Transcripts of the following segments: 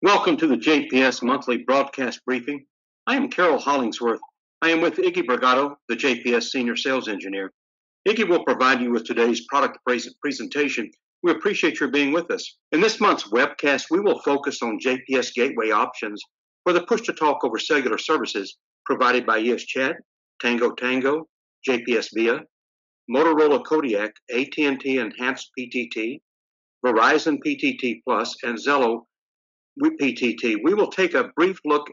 Welcome to the JPS monthly broadcast briefing. I am Carol Hollingsworth. I am with Iggy Bragato, the JPS senior sales engineer. Iggy will provide you with today's product presentation. We appreciate your being with us. In this month's webcast, we will focus on JPS gateway options for the push-to-talk over cellular services provided by ESChat, Tango Tango, JPS VIA, Motorola Kodiak, AT&T Enhanced PTT, Verizon PTT Plus, and Zello PTT. We will take a brief look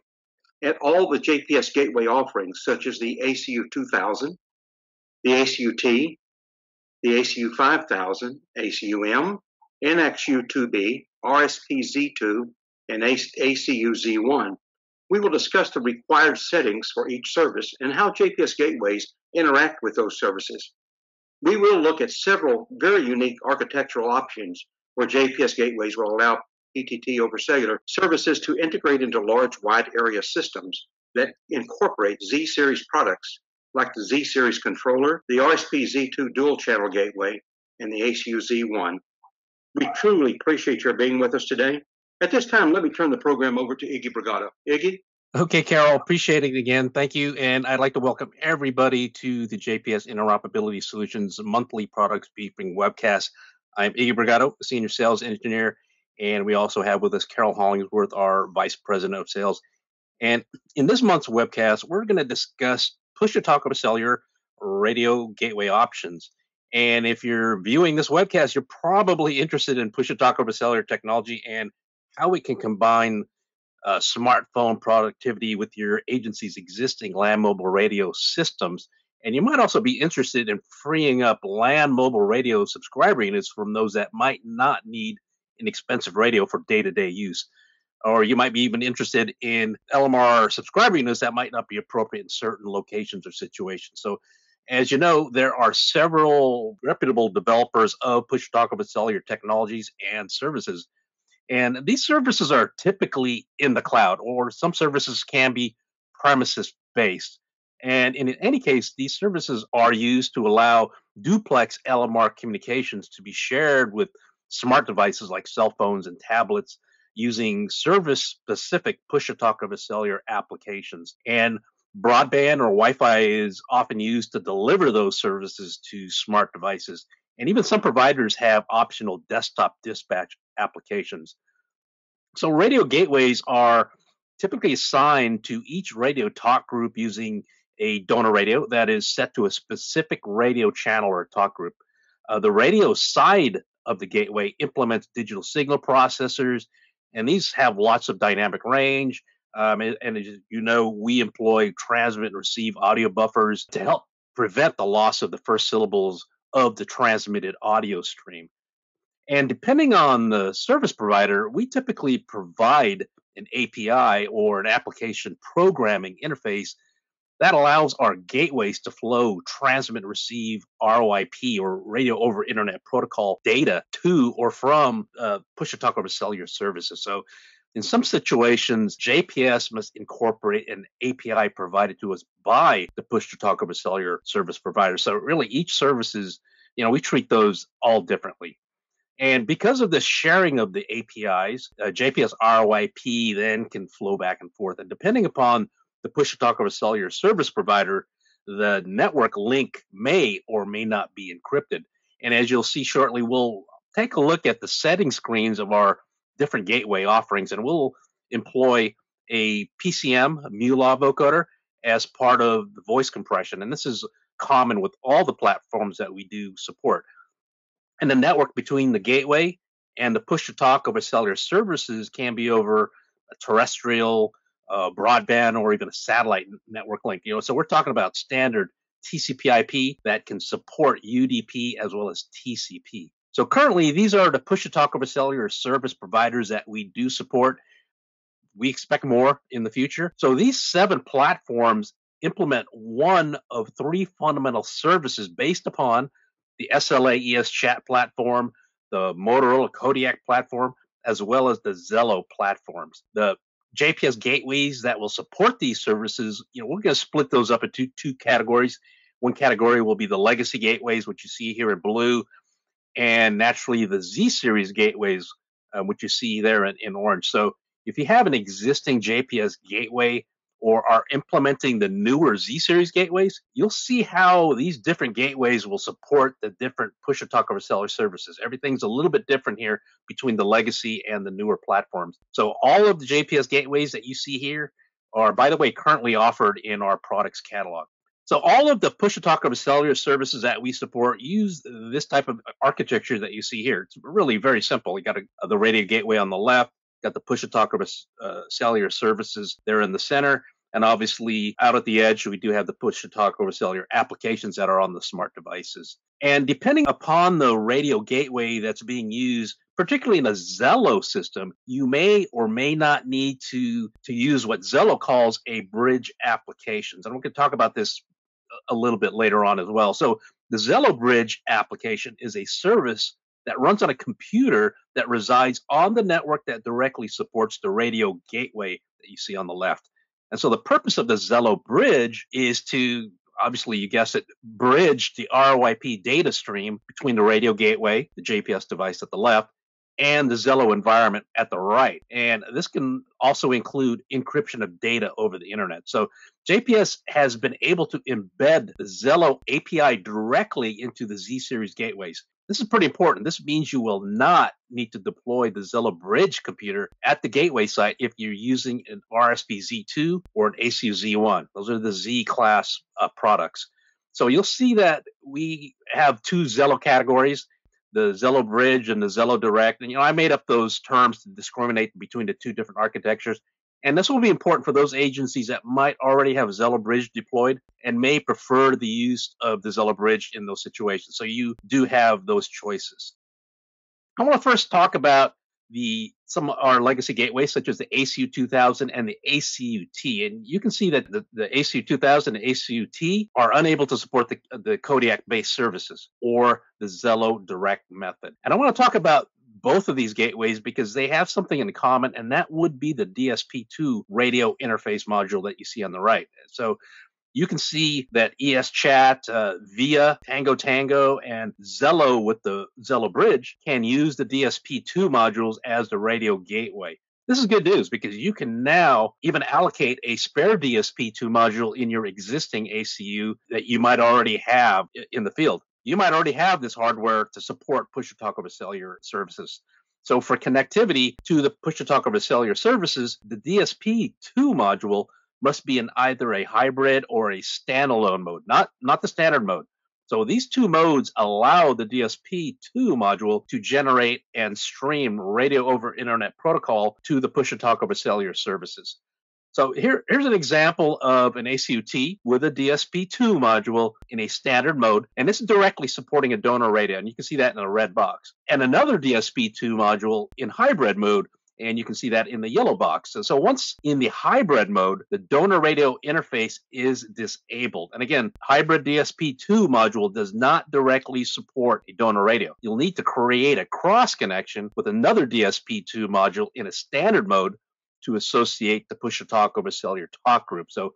at all the JPS gateway offerings, such as the ACU-2000, the ACU-T, the ACU-5000, ACU-M, ACU-2B, RSP-Z2, and ACU-Z1. We will discuss the required settings for each service and how JPS gateways interact with those services. We will look at several very unique architectural options where JPS gateways will allow PTT over cellular services to integrate into large wide area systems that incorporate Z-Series products like the Z-Series controller, the RSP-Z2 dual channel gateway, and the ACU-Z1. We truly appreciate your being with us today. At this time, let me turn the program over to Iggy Bragato. Iggy? Okay, Carol, appreciate it again. Thank you. And I'd like to welcome everybody to the JPS Interoperability Solutions monthly products briefing webcast. I'm Iggy Bragato, senior sales engineer. And we also have with us Carol Hollingsworth, our Vice President of Sales. And in this month's webcast, we're going to discuss push-to-talk over cellular radio gateway options. And if you're viewing this webcast, you're probably interested in push-to-talk over cellular technology and how we can combine smartphone productivity with your agency's existing land mobile radio systems. And you might also be interested in freeing up land mobile radio subscriber units from those that might not need an expensive radio for day-to-day use. Or you might be even interested in LMR subscriber units that might not be appropriate in certain locations or situations. So as you know, there are several reputable developers of push-to-talk over cellular technologies and services. And these services are typically in the cloud, or some services can be premises-based. And in any case, these services are used to allow duplex LMR communications to be shared with smart devices like cell phones and tablets using service-specific push-to-talk over cellular applications. And broadband or Wi-Fi is often used to deliver those services to smart devices. And even some providers have optional desktop dispatch applications. So radio gateways are typically assigned to each radio talk group using a donor radio that is set to a specific radio channel or talk group. The radio side of the gateway implements digital signal processors, and these have lots of dynamic range. And as you know, we employ transmit and receive audio buffers to help prevent the loss of the first syllables of the transmitted audio stream. And depending on the service provider, we typically provide an API or an application programming interface that allows our gateways to flow, transmit, and receive ROIP or radio over internet protocol data to or from push-to-talk over cellular services. So in some situations, JPS must incorporate an API provided to us by the push-to-talk over cellular service provider. So really each service is, we treat those all differently. And because of the sharing of the APIs, JPS ROIP then can flow back and forth. And depending upon the push-to-talk over cellular service provider, the network link may or may not be encrypted. And as you'll see shortly, we'll take a look at the setting screens of our different gateway offerings, and we'll employ a PCM, a MULA vocoder, as part of the voice compression. And this is common with all the platforms that we do support. And the network between the gateway and the push-to-talk over cellular services can be over a terrestrial, broadband, or even a satellite network link. So we're talking about standard TCP/IP that can support UDP as well as TCP. So currently, these are the push-to-talk over cellular service providers that we do support. We expect more in the future. So these 7 platforms implement one of 3 fundamental services based upon the SLA ESChat platform, the Motorola Kodiak platform, as well as the Zello platforms. The JPS gateways that will support these services, we're going to split those up into 2 categories. One category will be the legacy gateways, which you see here in blue, and naturally the Z-Series gateways, which you see there in orange. So If you have an existing JPS gateway or are implementing the newer Z-Series gateways, you'll see how these different gateways will support the different push-to-talk over cellular services. Everything's a little bit different here between the legacy and the newer platforms. So all of the JPS gateways that you see here are, by the way, currently offered in our products catalog. So all of the push-to-talk over cellular services that we support use this type of architecture that you see here. It's really very simple. You got the radio gateway on the left, got the push-to-talk over cellular services there in the center, and obviously out at the edge, we do have the push-to-talk over cellular applications that are on the smart devices. And depending upon the radio gateway that's being used, particularly in a Zello system, you may or may not need to use what Zello calls a bridge applications. And we're going to talk about this a little bit later on as well. So the Zello bridge application is a service that runs on a computer that resides on the network that directly supports the radio gateway that you see on the left. And so the purpose of the Zello bridge is to, obviously, you guessed it, bridge the ROIP data stream between the radio gateway, the JPS device at the left, and the Zello environment at the right. And this can also include encryption of data over the internet. So JPS has been able to embed the Zello API directly into the Z-Series gateways. This is pretty important. This means you will not need to deploy the Zello bridge computer at the gateway site if you're using an RSP-Z2 or an ACU-Z1. Those are the Z-class products. So you'll see that we have two Zello categories, the Zello Bridge and the Zello Direct. And, I made up those terms to discriminate between the two different architectures. And this will be important for those agencies that might already have Zello Bridge deployed and may prefer the use of the Zello Bridge in those situations. So you do have those choices. I want to first talk about some of our legacy gateways, such as the ACU-2000 and the ACU-T. And you can see that the ACU-2000 and ACU-T are unable to support the Kodiak-based services or the Zello Direct method. And I want to talk about both of these gateways because they have something in common, and that would be the DSP2 radio interface module that you see on the right. So you can see that ESChat, VIA, Tango Tango, and Zello with the Zello Bridge can use the DSP2 modules as the radio gateway. This is good news because you can now even allocate a spare DSP2 module in your existing ACU that you might already have in the field. You might already have this hardware to support push-to-talk over cellular services. So for connectivity to the push-to-talk over cellular services, the DSP2 module must be in either a hybrid or a standalone mode, not the standard mode. So these two modes allow the DSP2 module to generate and stream radio over internet protocol to the push-to-talk over cellular services. So here's an example of an ACU-T with a DSP2 module in a standard mode, and this is directly supporting a donor radio, and you can see that in a red box. And another DSP2 module in hybrid mode, and you can see that in the yellow box. So once in the hybrid mode, the donor radio interface is disabled. And again, hybrid DSP2 module does not directly support a donor radio. You'll need to create a cross connection with another DSP2 module in a standard mode to associate the push-to-talk over cellular talk group. So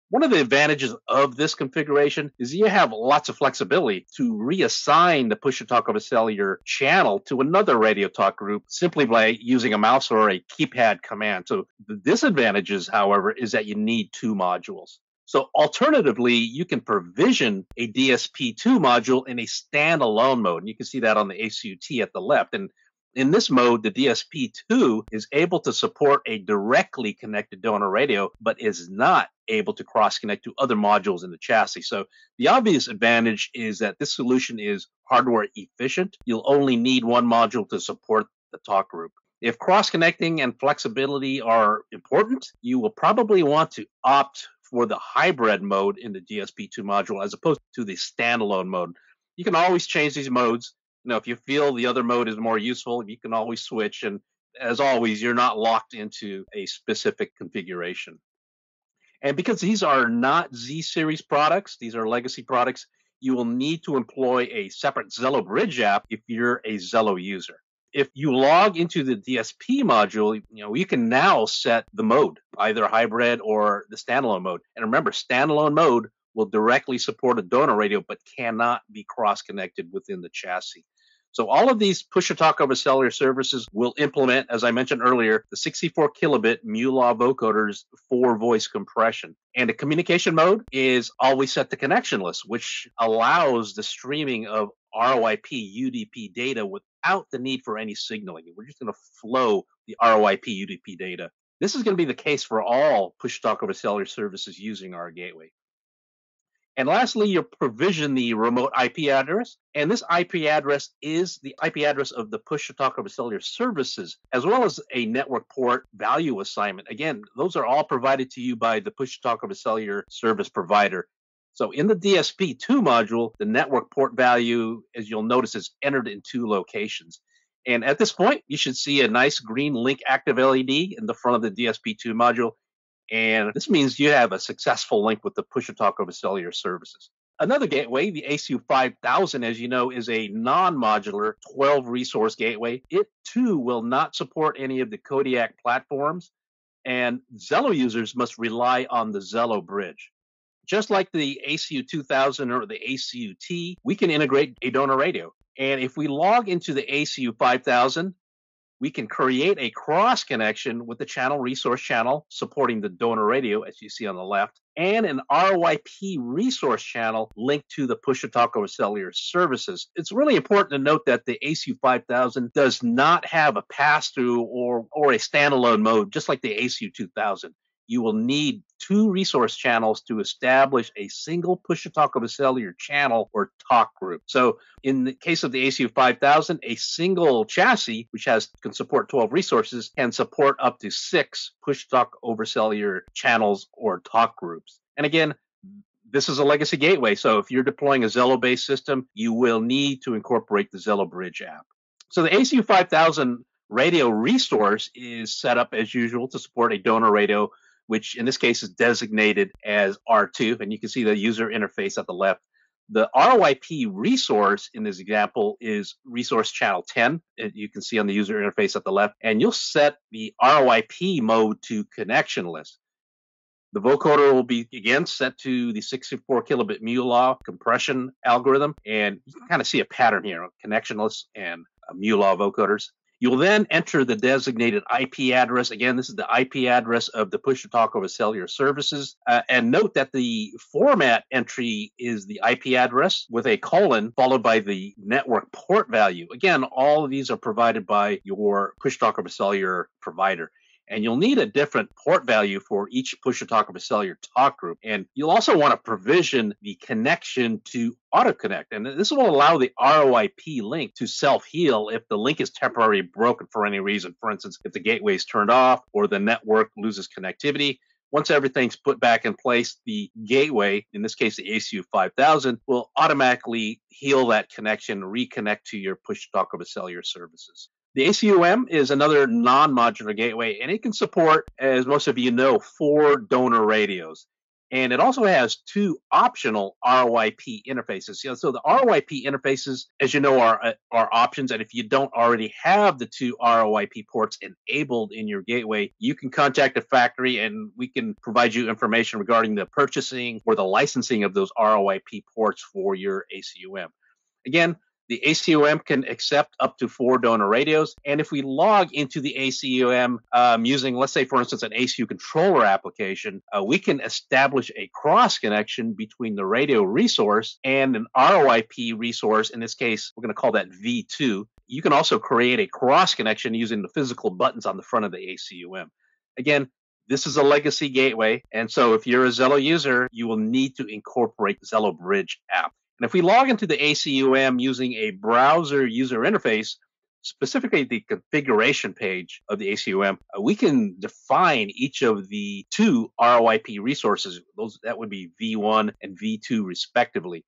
one of the advantages of this configuration is you have lots of flexibility to reassign the push-to-talk over cellular channel to another radio talk group simply by using a mouse or a keypad command. So the disadvantages, however, is that you need two modules. So alternatively, you can provision a DSP2 module in a standalone mode. And you can see that on the ACU-T at the left. And in this mode, the DSP2 is able to support a directly connected donor radio, but is not able to cross-connect to other modules in the chassis. So the obvious advantage is that this solution is hardware efficient. You'll only need one module to support the talk group. If cross-connecting and flexibility are important, you will probably want to opt for the hybrid mode in the DSP2 module as opposed to the standalone mode. You can always change these modes. If you feel the other mode is more useful, you can always switch. And as always, you're not locked into a specific configuration. And because these are not Z-Series products, these are legacy products, you will need to employ a separate Zello Bridge app if you're a Zello user. If you log into the DSP module, you can now set the mode, either hybrid or the standalone mode. And remember, standalone mode will directly support a donor radio, but cannot be cross-connected within the chassis. So all of these push-to-talk over cellular services will implement, as I mentioned earlier, the 64 kilobit MULA vocoders for voice compression. And the communication mode is always set to connectionless, which allows the streaming of ROIP UDP data without the need for any signaling. We're just going to flow the ROIP UDP data. This is going to be the case for all push-to-talk over cellular services using our gateway. And lastly, you provision the remote IP address. And this IP address is the IP address of the push-to-talk over cellular services, as well as a network port value assignment. Again, those are all provided to you by the push-to-talk over cellular service provider. So in the DSP2 module, the network port value, as you'll notice, is entered in 2 locations. And at this point, you should see a nice green link active LED in the front of the DSP2 module. And this means you have a successful link with the push-to-talk over cellular services. Another gateway, the ACU-5000, as you know, is a non-modular 12-resource gateway. It, too, will not support any of the Kodiak platforms, and Zello users must rely on the Zello bridge. Just like the ACU-2000 or the ACU-T, we can integrate a donor radio. And if we log into the ACU-5000, we can create a cross connection with the channel resource channel supporting the donor radio, as you see on the left, and an ROIP resource channel linked to the push-to-talk over cellular services. It's really important to note that the ACU-5000 does not have a pass-through or a standalone mode, just like the ACU-2000. You will need 2 resource channels to establish a single push-to-talk over cellular channel or talk group. So in the case of the ACU-5000, a single chassis, which can support 12 resources, can support up to 6 push-to-talk over cellular channels or talk groups. And again, this is a legacy gateway. So if you're deploying a Zello-based system, you will need to incorporate the Zello Bridge app. So the ACU-5000 radio resource is set up as usual to support a donor radio, which in this case is designated as R2, and you can see the user interface at the left. The ROIP resource in this example is resource channel 10. You can see on the user interface at the left, and you'll set the ROIP mode to connectionless. The vocoder will be, again, set to the 64 kilobit MULA compression algorithm, and you can kind of see a pattern here of connectionless and MULA vocoders. You will then enter the designated IP address. Again, this is the IP address of the push-to-talk over cellular services. And note that the format entry is the IP address with a colon followed by the network port value. Again, all of these are provided by your push-to-talk over cellular provider. And you'll need a different port value for each push-to-talk over cellular talk group. And you'll also want to provision the connection to auto-connect. And this will allow the ROIP link to self-heal if the link is temporarily broken for any reason. For instance, if the gateway is turned off or the network loses connectivity. Once everything's put back in place, the gateway, in this case the ACU-5000, will automatically heal that connection and reconnect to your push-to-talk over cellular services. The ACU-M is another non-modular gateway, and it can support, as most of you know, 4 donor radios. And it also has 2 optional ROIP interfaces. So the ROIP interfaces, as you know, are options. And if you don't already have the 2 ROIP ports enabled in your gateway, you can contact the factory and we can provide you information regarding the purchasing or the licensing of those ROIP ports for your ACU-M. Again, the ACU-M can accept up to 4 donor radios. And if we log into the ACU-M using, let's say, for instance, an ACU controller application, we can establish a cross connection between the radio resource and an ROIP resource. In this case, we're going to call that V2. You can also create a cross connection using the physical buttons on the front of the ACU-M. Again, this is a legacy gateway. And so if you're a Zello user, you will need to incorporate the Zello Bridge app. And if we log into the ACU-M using a browser user interface, specifically the configuration page of the ACU-M, we can define each of the 2 ROIP resources. That would be V1 and V2 respectively.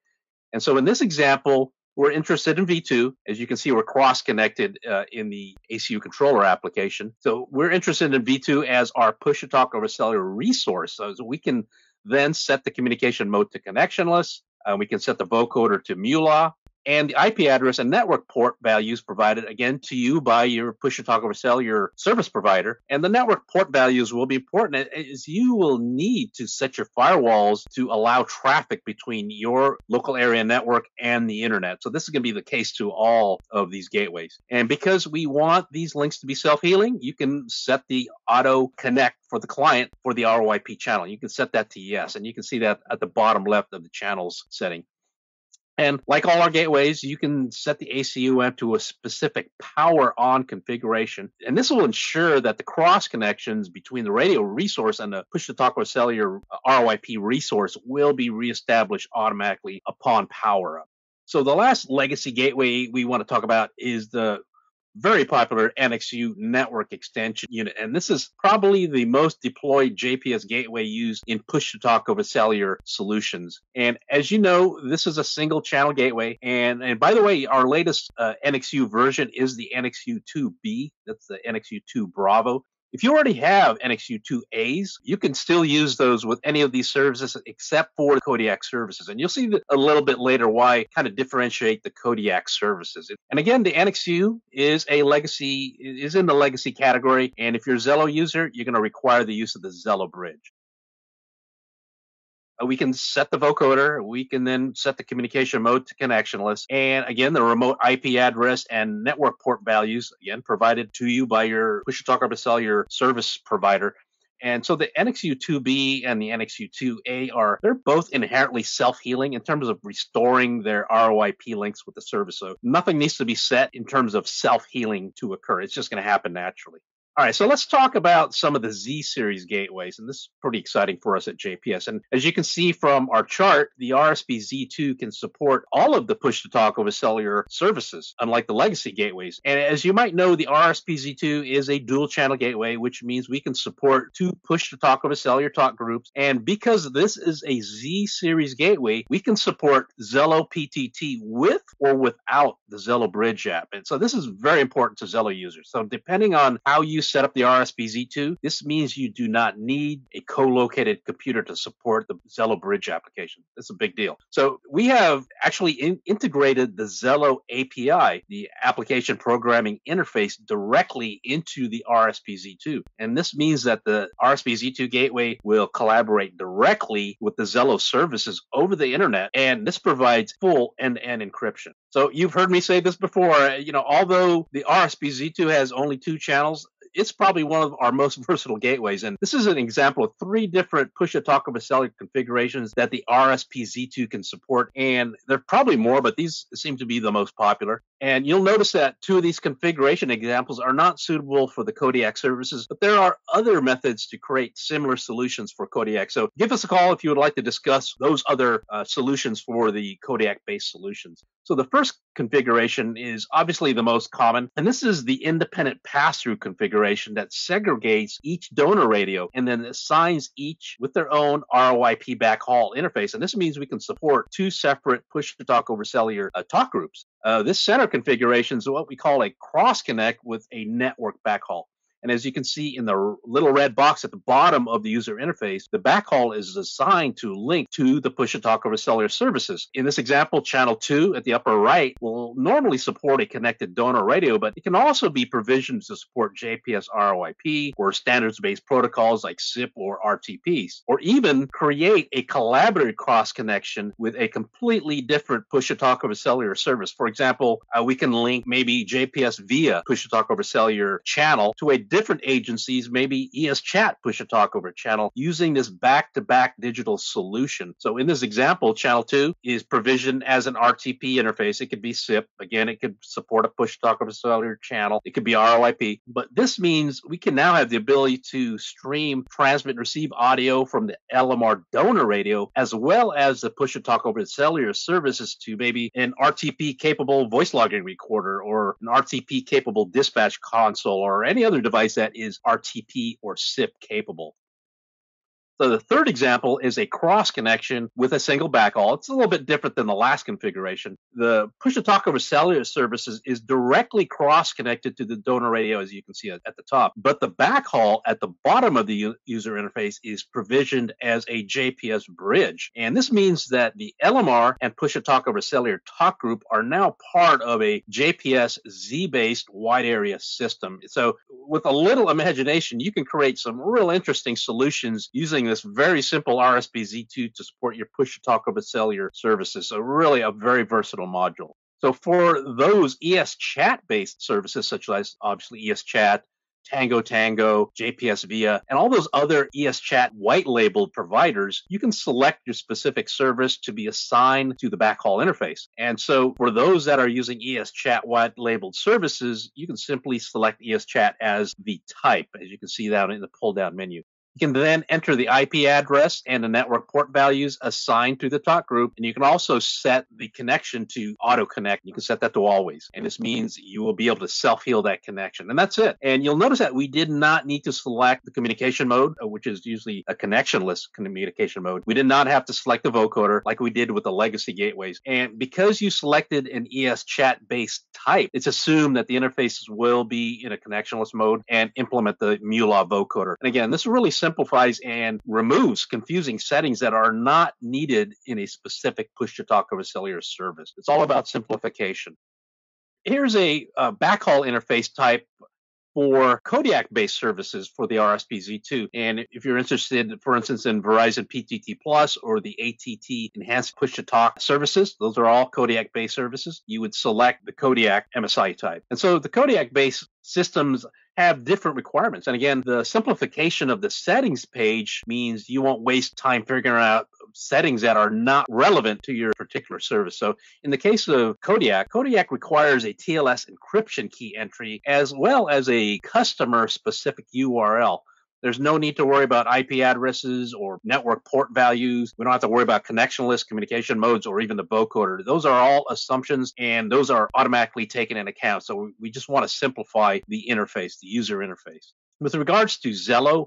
And so in this example, we're interested in V2. As you can see, we're cross-connected in the ACU controller application. So we're interested in V2 as our push-to-talk over cellular resource. So we can then set the communication mode to connectionless. We can set the vocoder to MULA, and the IP address and network port values provided again to you by your push-to-talk over cellular service provider. And the network port values will be important as you will need to set your firewalls to allow traffic between your local area network and the internet. So this is going to be the case to all of these gateways. And because we want these links to be self-healing, you can set the auto connect for the client for the ROIP channel. You can set that to yes, and you can see that at the bottom left of the channels setting. And like all our gateways, you can set the ACU-M to a specific power on configuration. And this will ensure that the cross connections between the radio resource and the push-to-talk over cellular ROIP resource will be reestablished automatically upon power up. So the last legacy gateway we want to talk about is the very popular NXU network extension unit. And this is probably the most deployed JPS gateway used in push-to-talk over cellular solutions. And as you know, this is a single channel gateway. And by the way, our latest NXU version is the NXU-2B. That's the NXU-2 Bravo. If you already have NXU-2As, you can still use those with any of these services except for the Kodiak services. And you'll see a little bit later why kind of differentiate the Kodiak services. And again, the NXU is in the legacy category. And if you're a Zello user, you're going to require the use of the Zello bridge. We can set the vocoder. We can then set the communication mode to connectionless. And again, the remote IP address and network port values, again, provided to you by your push-to-talk over cellular service provider. And so the NXU-2B and the NXU-2A they're both inherently self-healing in terms of restoring their ROIP links with the service. So nothing needs to be set in terms of self-healing to occur. It's just going to happen naturally. All right, so let's talk about some of the Z series gateways, and this is pretty exciting for us at JPS. And as you can see from our chart, the RSP-Z2 can support all of the push-to-talk over cellular services, unlike the legacy gateways. And as you might know, the RSP-Z2 is a dual-channel gateway, which means we can support two push-to-talk over cellular talk groups. And because this is a Z series gateway, we can support Zello PTT with or without the Zello Bridge app. And so this is very important to Zello users. So depending on how you set up the RSP-Z2, this means you do not need a co-located computer to support the Zello Bridge application. That's a big deal. So we have actually integrated the Zello API, the application programming interface, directly into the RSP-Z2. And this means that the RSP-Z2 gateway will collaborate directly with the Zello services over the internet, and this provides full end-to-end encryption. So you've heard me say this before, although the RSP-Z2 has only 2 channels, it's probably one of our most versatile gateways. And this is an example of 3 different push-to-talk over cellular configurations that the RSP-Z2 can support. And there are probably more, but these seem to be the most popular. And you'll notice that 2 of these configuration examples are not suitable for the Kodiak services, but there are other methods to create similar solutions for Kodiak. So give us a call if you would like to discuss those other solutions for the Kodiak-based solutions. So the first configuration is obviously the most common, and this is the independent pass-through configuration that segregates each donor radio and then assigns each with their own ROIP backhaul interface. And this means we can support 2 separate push-to-talk over cellular talk groups. This center configuration is what we call a cross-connect with a network backhaul. And as you can see in the little red box at the bottom of the user interface, the backhaul is assigned to link to the push-to-talk over cellular services. In this example, channel 2 at the upper right will normally support a connected donor radio, but it can also be provisioned to support JPS ROIP or standards-based protocols like SIP or RTPs, or even create a collaborative cross-connection with a completely different push-to-talk over cellular service. For example, we can link maybe JPS VIA push-to-talk over cellular channel to a different agencies, maybe ESChat push-to-talk over channel, using this back-to-back digital solution. So in this example, channel 2 is provisioned as an RTP interface. It could be SIP. Again, it could support a push-to-talk over cellular channel. It could be ROIP. But this means we can now have the ability to stream, transmit, and receive audio from the LMR donor radio, as well as the push-to-talk over cellular services to maybe an RTP-capable voice logging recorder or an RTP-capable dispatch console or any other device that is RTP or SIP capable. So the third example is a cross connection with a single backhaul. It's a little bit different than the last configuration. The push-to-talk over cellular services is directly cross connected to the donor radio, as you can see at the top. But the backhaul at the bottom of the user interface is provisioned as a JPS bridge. And this means that the LMR and push-to-talk over cellular talk group are now part of a JPS Z-based wide area system. So with a little imagination, you can create some real interesting solutions using this very simple RSP-Z2 to support your push-to-talk over cellular services. So really a very versatile module. So for those ESChat-based services, such as obviously ESChat, Tango Tango, JPS VIA, and all those other ESChat white-labeled providers, you can select your specific service to be assigned to the backhaul interface. And so for those that are using ESChat white-labeled services, you can simply select ESChat as the type, as you can see that in the pull-down menu. You can then enter the IP address and the network port values assigned to the talk group, and you can also set the connection to auto connect. You can set that to always, and this means you will be able to self-heal that connection, and that's it. And you'll notice that we did not need to select the communication mode, which is usually a connectionless communication mode. We did not have to select the vocoder like we did with the legacy gateways, and because you selected an ESChat-based type, it's assumed that the interfaces will be in a connectionless mode and implement the MULA vocoder. And again, this really simplifies and removes confusing settings that are not needed in a specific push-to-talk over cellular service. It's all about simplification. Here's a backhaul interface type for Kodiak-based services for the RSP-Z2. And if you're interested, for instance, in Verizon PTT Plus or the AT&T Enhanced Push-to-Talk services, those are all Kodiak-based services, you would select the Kodiak MSI type. And so the Kodiak-based systems have different requirements. And again, the simplification of the settings page means you won't waste time figuring out settings that are not relevant to your particular service. So in the case of Kodiak, Kodiak requires a TLS encryption key entry as well as a customer-specific URL. There's no need to worry about IP addresses or network port values. We don't have to worry about connectionless communication modes or even the vocoder. Those are all assumptions, and those are automatically taken into account. So we just want to simplify the interface, the user interface. With regards to Zello,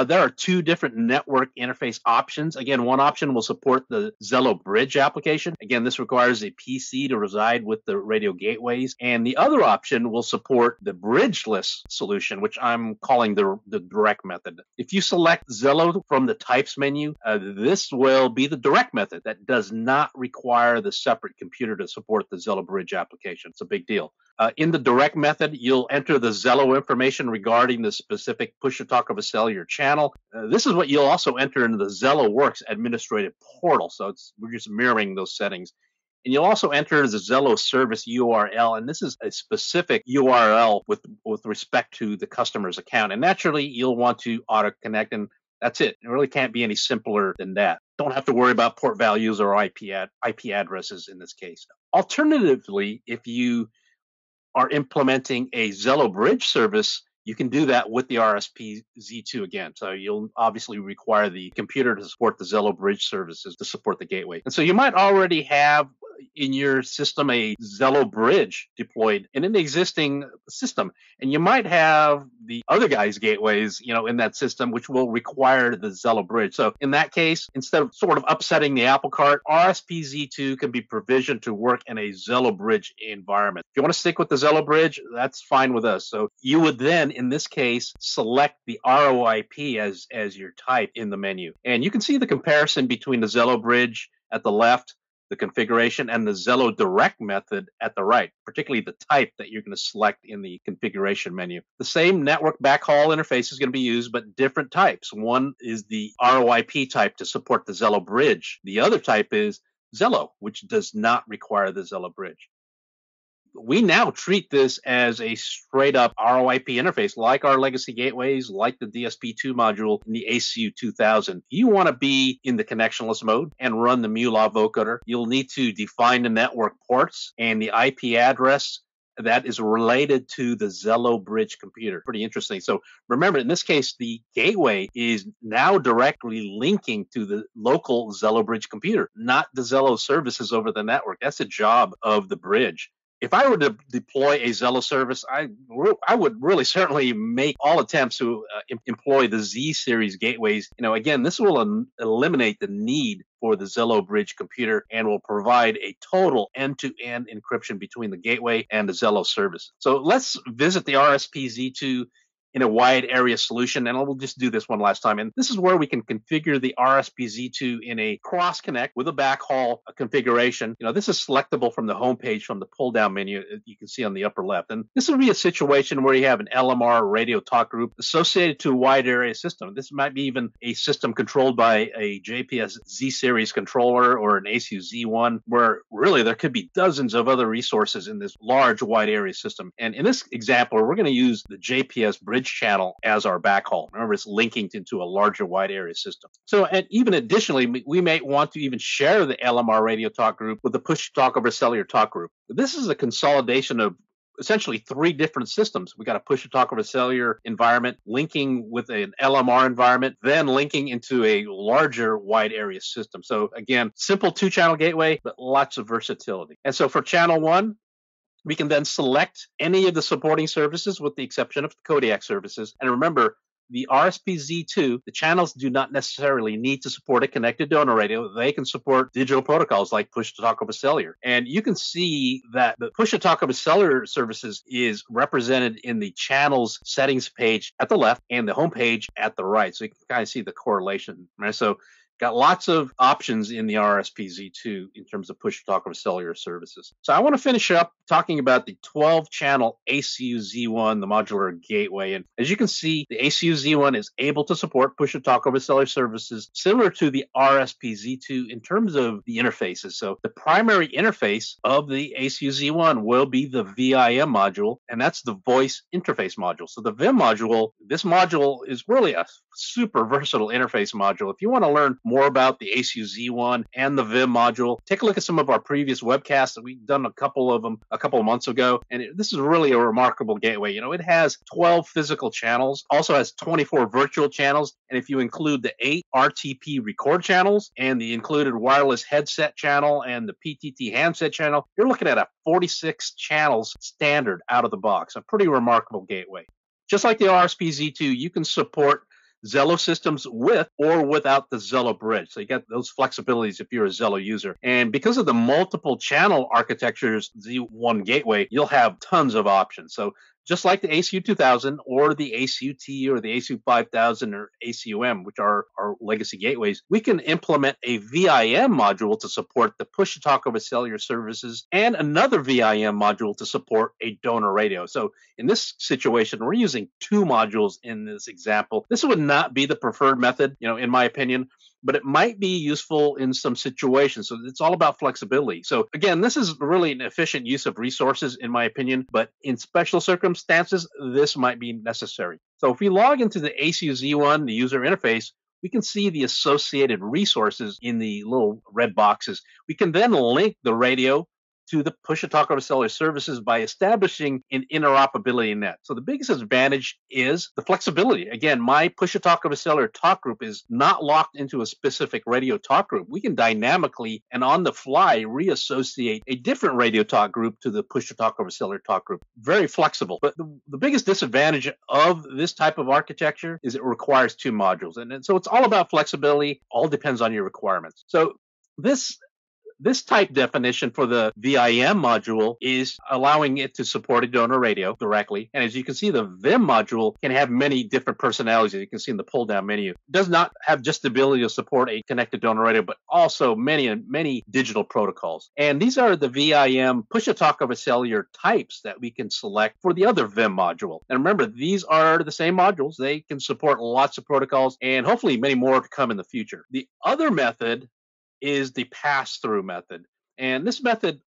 there are two different network interface options. Again, one option will support the Zello Bridge application. Again, this requires a PC to reside with the radio gateways. And the other option will support the bridgeless solution, which I'm calling the direct method. If you select Zello from the types menu, this will be the direct method that does not require the separate computer to support the Zello Bridge application. It's a big deal. In the direct method, you'll enter the Zello information regarding the specific push-to-talk over cellular channel. This is what you'll also enter into the Zello Works administrative portal. So we're just mirroring those settings. And you'll also enter the Zello service URL, and this is a specific URL with respect to the customer's account. And naturally, you'll want to auto-connect, and that's it. It really can't be any simpler than that. Don't have to worry about port values or IP addresses in this case. Alternatively, if you are implementing a Zello Bridge service, you can do that with the RSP-Z2 again. So you'll obviously require the computer to support the Zello Bridge services to support the gateway. And so you might already have in your system a Zello Bridge deployed in an existing system, and you might have the other guy's gateways, in that system, which will require the Zello Bridge. So in that case, instead of sort of upsetting the apple cart, RSP-Z2 can be provisioned to work in a Zello Bridge environment. If you want to stick with the Zello Bridge, that's fine with us. So you would then, in this case, select the ROIP as your type in the menu. And you can see the comparison between the Zello Bridge at the left, the configuration, and the Zello direct method at the right, particularly the type that you're going to select in the configuration menu. The same network backhaul interface is going to be used, but different types. One is the ROIP type to support the Zello Bridge. The other type is Zello, which does not require the Zello Bridge. We now treat this as a straight up ROIP interface, like our legacy gateways, like the DSP2 module in the ACU-2000. You want to be in the connectionless mode and run the MULA vocoder. You'll need to define the network ports and the IP address that is related to the Zello Bridge computer. Pretty interesting. So remember, in this case, the gateway is now directly linking to the local Zello Bridge computer, not the Zello services over the network. That's the job of the bridge. if I were to deploy a Zello service, I would really certainly make all attempts to employ the Z series gateways. Again, this will eliminate the need for the Zello bridge computer and will provide a total end-to-end encryption between the gateway and the Zello service. So let's visit the RSP-Z2 in a wide area solution, and we'll just do this one last time. And this is where we can configure the RSP-Z2 in a cross connect with a backhaul configuration. This is selectable from the home page from the pull down menu you can see on the upper left. And this would be a situation where you have an LMR radio talk group associated to a wide area system. This might be even a system controlled by a JPS Z series controller or an ACU-Z1, where really there could be dozens of other resources in this large wide area system. And in this example, we're going to use the JPS bridge channel as our backhaul. Remember, it's linking into a larger wide area system. So, and even additionally, we may want to even share the LMR radio talk group with the push talk over cellular talk group. This is a consolidation of essentially 3 different systems. We got a push to talk over cellular environment linking with an LMR environment, then linking into a larger wide area system. So again, simple 2-channel gateway, but lots of versatility. And so for channel 1, we can then select any of the supporting services with the exception of the Kodiak services. And remember, the RSP-Z2, the channels do not necessarily need to support a connected donor radio. They can support digital protocols like push-to-talk over cellular. And you can see that the push-to-talk over cellular services is represented in the channels settings page at the left and the home page at the right. So you can kind of see the correlation, right? So got lots of options in the RSP-Z2 in terms of push-to-talk over cellular services. So I want to finish up talking about the 12-channel ACU-Z1, the modular gateway. And as you can see, the ACU-Z1 is able to support push-to-talk over cellular services similar to the RSP-Z2 in terms of the interfaces. So the primary interface of the ACU-Z1 will be the VIM module, and that's the voice interface module. So the VIM module, this module is really a super versatile interface module. If you want to learn more about the ACU-Z1 and the VIM module, take a look at some of our previous webcasts. We've done a couple of them a couple of months ago, and this is really a remarkable gateway. It has 12 physical channels, also has 24 virtual channels, and if you include the 8 RTP record channels and the included wireless headset channel and the PTT handset channel, you're looking at a 46 channels standard out of the box. A pretty remarkable gateway. Just like the RSP-Z2, you can support Zello systems with or without the Zello bridge. So you got those flexibilities if you're a Zello user. And because of the multiple channel architectures, Z1 gateway, you'll have tons of options. So just like the ACU-2000 or the ACU-T or the ACU-5000 or ACU-M, which are our legacy gateways, we can implement a VIM module to support the push-to-talk over cellular services and another VIM module to support a donor radio. So in this situation, we're using 2 modules in this example. This would not be the preferred method, in my opinion, but it might be useful in some situations. So it's all about flexibility. So again, this is really an efficient use of resources, in my opinion, but in special circumstances, this might be necessary. So if we log into the ACU-Z1, the user interface, we can see the associated resources in the little red boxes. We can then link the radio to the push-to-talk over cellular services by establishing an interoperability net. So the biggest advantage is the flexibility. Again, my push-to-talk over cellular talk group is not locked into a specific radio talk group. We can dynamically and on the fly reassociate a different radio talk group to the push-to-talk over cellular talk group. Very flexible. But the biggest disadvantage of this type of architecture is it requires 2 modules. And so it's all about flexibility. All depends on your requirements. So this type definition for the VIM module is allowing it to support a donor radio directly. And as you can see, the VIM module can have many different personalities, as you can see in the pull-down menu. It does not have just the ability to support a connected donor radio, but also many digital protocols. And these are the VIM push-to-talk over cellular types that we can select for the other VIM module. And remember, these are the same modules. They can support lots of protocols and hopefully many more to come in the future. The other method is the pass-through method. And this method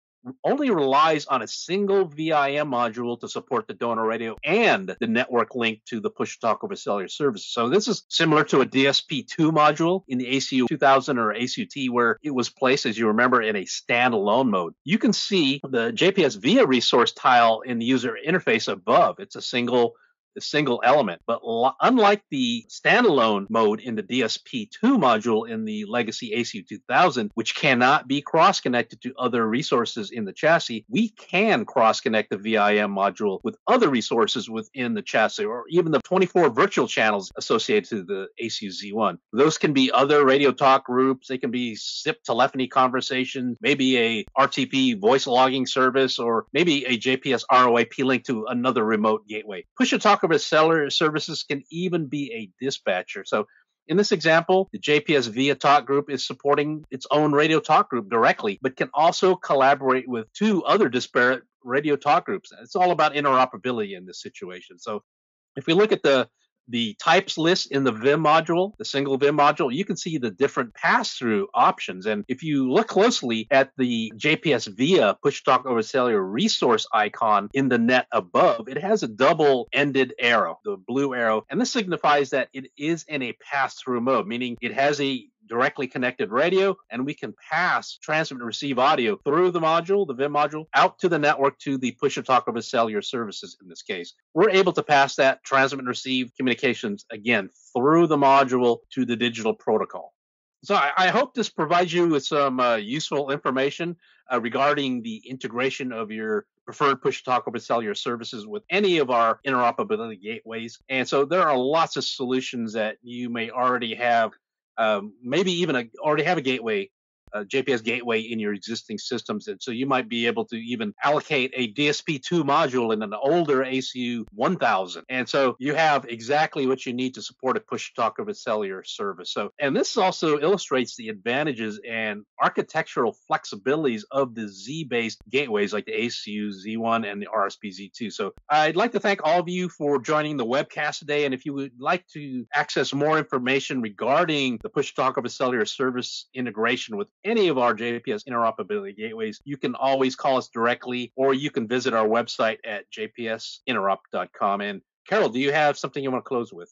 only relies on a single VIM module to support the donor radio and the network link to the push-to-talk over cellular services. So this is similar to a DSP2 module in the ACU-2000 or ACU-T, where it was placed, as you remember, in a standalone mode. You can see the JPS VIA resource tile in the user interface above. It's a single a single element. But unlike the standalone mode in the DSP2 module in the legacy ACU-2000, which cannot be cross-connected to other resources in the chassis, we can cross-connect the VIM module with other resources within the chassis, or even the 24 virtual channels associated to the ACU-Z1. Those can be other radio talk groups. They can be SIP telephony conversations, maybe a RTP voice logging service, or maybe a JPS ROIP link to another remote gateway. Push-to-talk over cellular services can even be a dispatcher. So in this example, the JPS VIA talk group is supporting its own radio talk group directly, but can also collaborate with two other disparate radio talk groups. It's all about interoperability in this situation. So if we look at the types list in the VIM module, the single VIM module, you can see the different pass-through options. And if you look closely at the JPS VIA push talk over cellular resource icon in the net above, it has a double-ended arrow, the blue arrow, and this signifies that it is in a pass-through mode, meaning it has a directly connected radio, and we can pass, transmit, and receive audio through the module, the VIM module, out to the network to the push-to-talk over cellular services in this case. We're able to pass that, transmit, and receive communications, again, through the module to the digital protocol. So I hope this provides you with some useful information regarding the integration of your preferred push-to-talk over cellular services with any of our interoperability gateways. And so there are lots of solutions that you may already have, maybe even already have a gateway, JPS gateway in your existing systems. And so you might be able to even allocate a DSP2 module in an older ACU 1000. And so you have exactly what you need to support a push-to-talk over cellular service. So, and this also illustrates the advantages and architectural flexibilities of the Z-based gateways like the ACU-Z1 and the RSP-Z2. So I'd like to thank all of you for joining the webcast today. And if you would like to access more information regarding the push-to-talk over cellular service integration with any of our JPS interoperability gateways, you can always call us directly, or you can visit our website at jpsinterop.com. And Carol, do you have something you want to close with?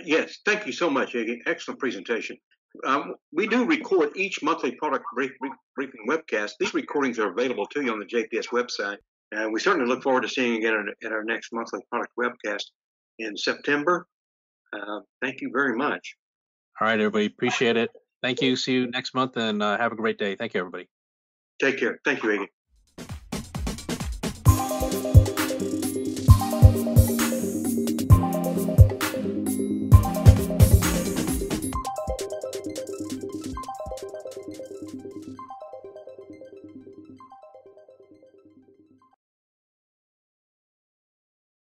Yes, thank you so much, Iggy. Excellent presentation. We do record each monthly product briefing webcast. These recordings are available to you on the JPS website. And we certainly look forward to seeing you again at our next monthly product webcast in September. Thank you very much. All right, everybody. Appreciate it. Thank you. See you next month, and have a great day. Thank you, everybody. Take care. Thank you, Iggy.